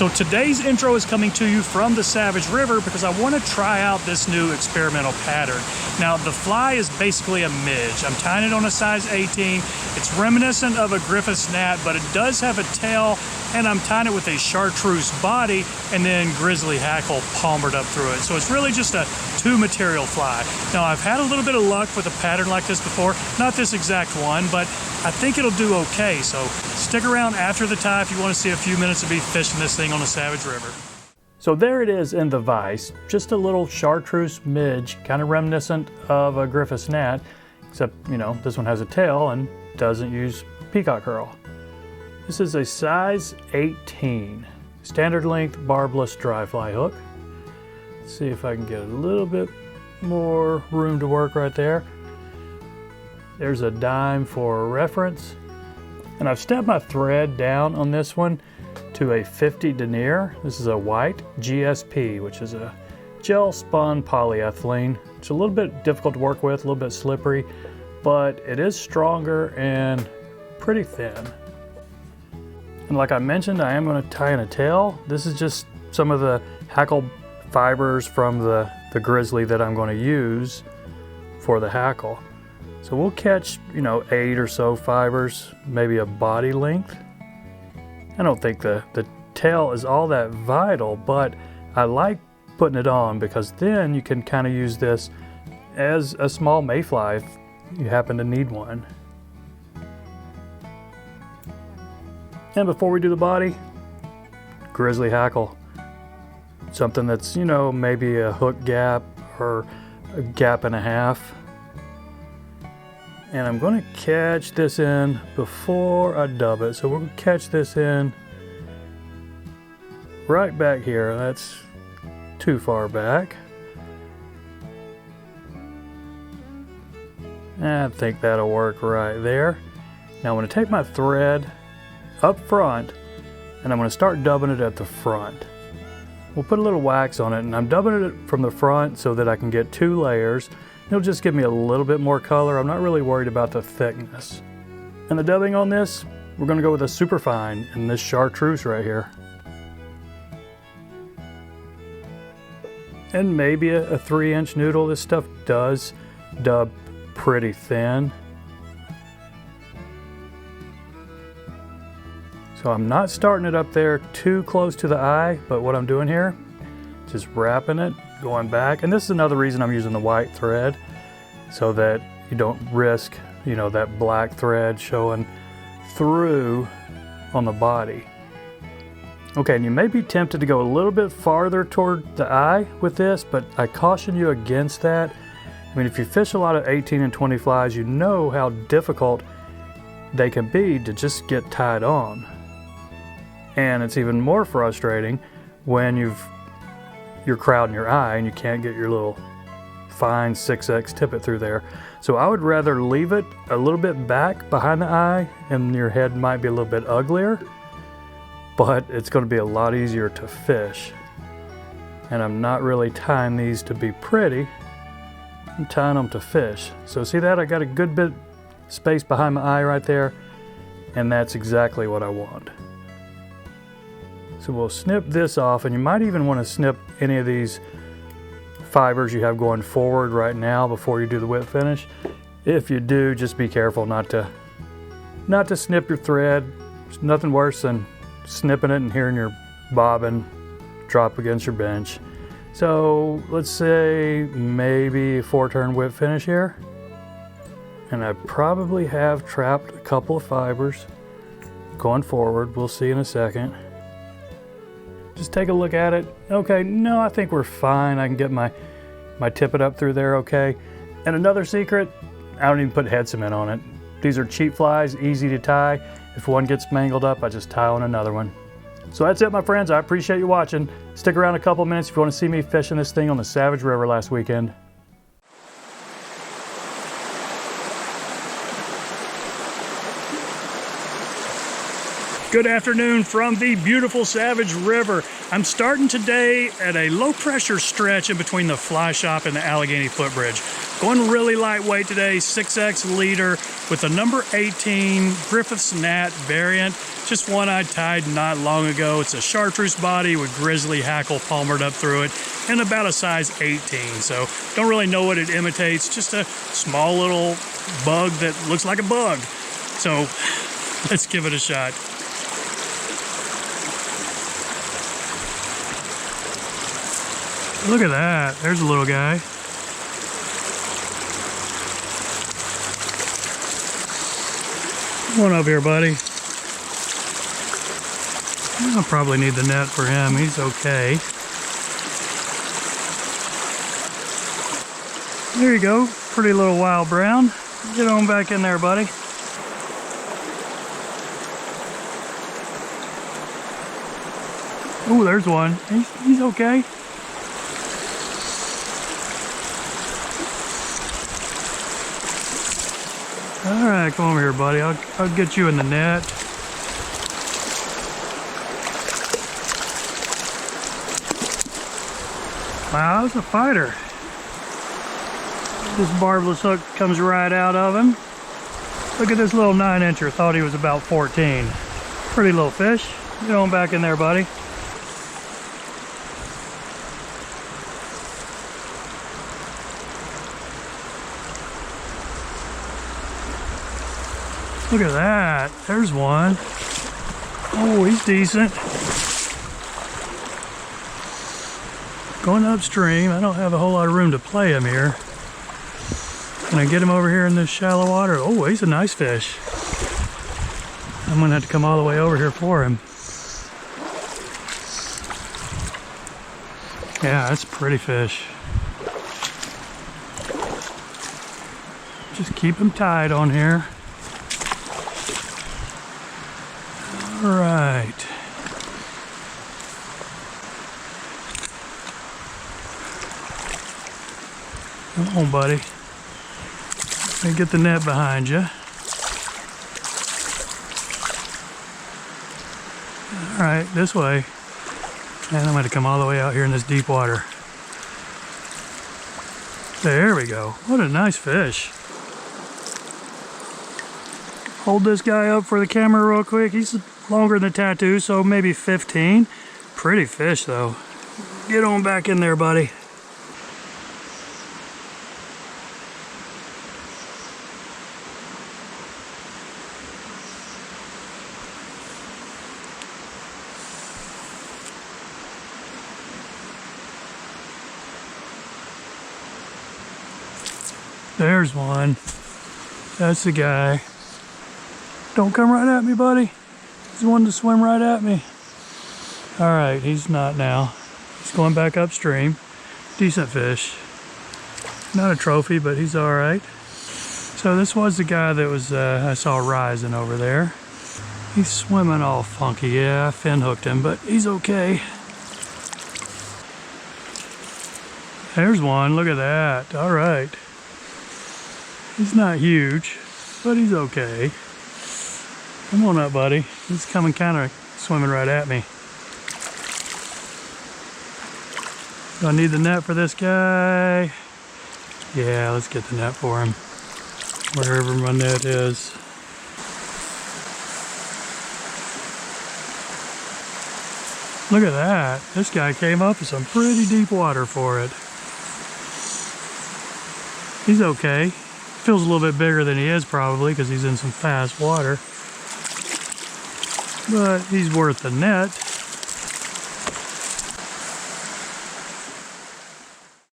So today's intro is coming to you from the Savage River because I want to try out this new experimental pattern. Now the fly is basically a midge. I'm tying it on a size 18. It's reminiscent of a Griffith gnat, but it does have a tail, and I'm tying it with a Chartreuse body and then Grizzly Hackle palmered up through it. So it's really just a two material fly. Now I've had a little bit of luck with a pattern like this before, not this exact one, but I think it'll do okay. So stick around after the tie if you want to see a few minutes of me fishing this thing on the Savage River. So there it is in the vise, just a little Chartreuse midge, kind of reminiscent of a Griffith gnat, except, you know, this one has a tail and doesn't use peacock herl. This is a size 18, standard length barbless dry fly hook. Let's see if I can get a little bit more room to work right there. There's a dime for reference. And I've stepped my thread down on this one to a 50 denier. This is a white GSP, which is a gel spun polyethylene. It's a little bit difficult to work with, a little bit slippery, but it is stronger and pretty thin. And like I mentioned, I am going to tie in a tail. This is just some of the Hackle fibers from the Grizzly that I'm going to use for the Hackle. So we'll catch, you know, 8 or so fibers, maybe a body length. I don't think the tail is all that vital, but I like putting it on because then you can kind of use this as a small mayfly if you happen to need one. And before we do the body, Grizzly Hackle. Something that's, you know, maybe a hook gap or a gap and a half. And I'm going to catch this in before I dub it. So we're going to catch this in right back here. That's too far back. I think that'll work right there. Now I'm going to take my thread up front and I'm going to start dubbing it at the front. We'll put a little wax on it, and I'm dubbing it from the front so that I can get 2 layers. It'll just give me a little bit more color. I'm not really worried about the thickness. And the dubbing on this, we're going to go with a Superfine and this Chartreuse right here. And maybe a 3-inch noodle. This stuff does dub pretty thin. So I'm not starting it up there too close to the eye, but what I'm doing here, just wrapping it, going back. And this is another reason I'm using the white thread, so that you don't risk, you know, that black thread showing through on the body. Okay, and you may be tempted to go a little bit farther toward the eye with this, but I caution you against that. I mean, if you fish a lot of 18 and 20 flies, you know how difficult they can be to just get tied on. And it's even more frustrating when you're crowding your eye and you can't get your little fine 6X tippet through there. So I would rather leave it a little bit back behind the eye, and your head might be a little bit uglier, but it's going to be a lot easier to fish. And I'm not really tying these to be pretty. I'm tying them to fish. So see that? I got a good bit space behind my eye right there, and that's exactly what I want. So we'll snip this off, and you might even want to snip any of these fibers you have going forward right now before you do the whip finish. If you do, just be careful not to snip your thread. There's nothing worse than snipping it and hearing your bobbin drop against your bench. So let's say maybe a 4-turn whip finish here. And I probably have trapped a couple of fibers going forward. We'll see in a second. Just take a look at it. Okay, no, I think we're fine. I can get my tippet up through there okay. And another secret, I don't even put head cement on it. These are cheap flies, easy to tie. If one gets mangled up, I just tie on another one. So that's it, my friends. I appreciate you watching. Stick around a couple minutes if you want to see me fishing this thing on the Savage River last weekend. Good afternoon from the beautiful Savage River. I'm starting today at a low pressure stretch in between the fly shop and the Allegheny footbridge. Going really lightweight today, 6X leader with the number 18 Griffith's Gnat variant. Just one I tied not long ago. It's a Chartreuse body with Grizzly Hackle palmered up through it and about a size 18. So don't really know what it imitates, just a small little bug that looks like a bug. So let's give it a shot. Look at that, there's a little guy. Come on up here, buddy. I'll probably need the net for him, he's okay. There you go, pretty little wild brown. Get on back in there, buddy. Oh, there's one, he's okay. All right, come over here, buddy. I'll get you in the net. Wow, that's a fighter. This barbless hook comes right out of him. Look at this little 9-incher. Thought he was about 14. Pretty little fish. Get on back in there, buddy. Look at that, there's one. Oh, he's decent. Going upstream, I don't have a whole lot of room to play him here. Can I get him over here in this shallow water? Oh, he's a nice fish. I'm gonna have to come all the way over here for him. Yeah, that's a pretty fish. Just keep him tied on here. All right. Come on, buddy. Let me get the net behind you. All right, this way. And I'm going to come all the way out here in this deep water. There we go. What a nice fish. Hold this guy up for the camera real quick. He's longer than the tattoo, so maybe 15. Pretty fish though. Get on back in there, buddy. There's one. That's the guy. Don't come right at me, buddy. He's wanting to swim right at me. All right, he's not now. He's going back upstream. Decent fish. Not a trophy, but he's all right. So this was the guy that was I saw rising over there. He's swimming all funky. Yeah, I fin hooked him, but he's okay. There's one. Look at that. All right. He's not huge, but he's okay. Come on up, buddy. He's coming kind of swimming right at me. Do I need the net for this guy? Yeah, let's get the net for him. Wherever my net is. Look at that. This guy came up with some pretty deep water for it. He's okay. Feels a little bit bigger than he is probably because he's in some fast water. But he's worth the net.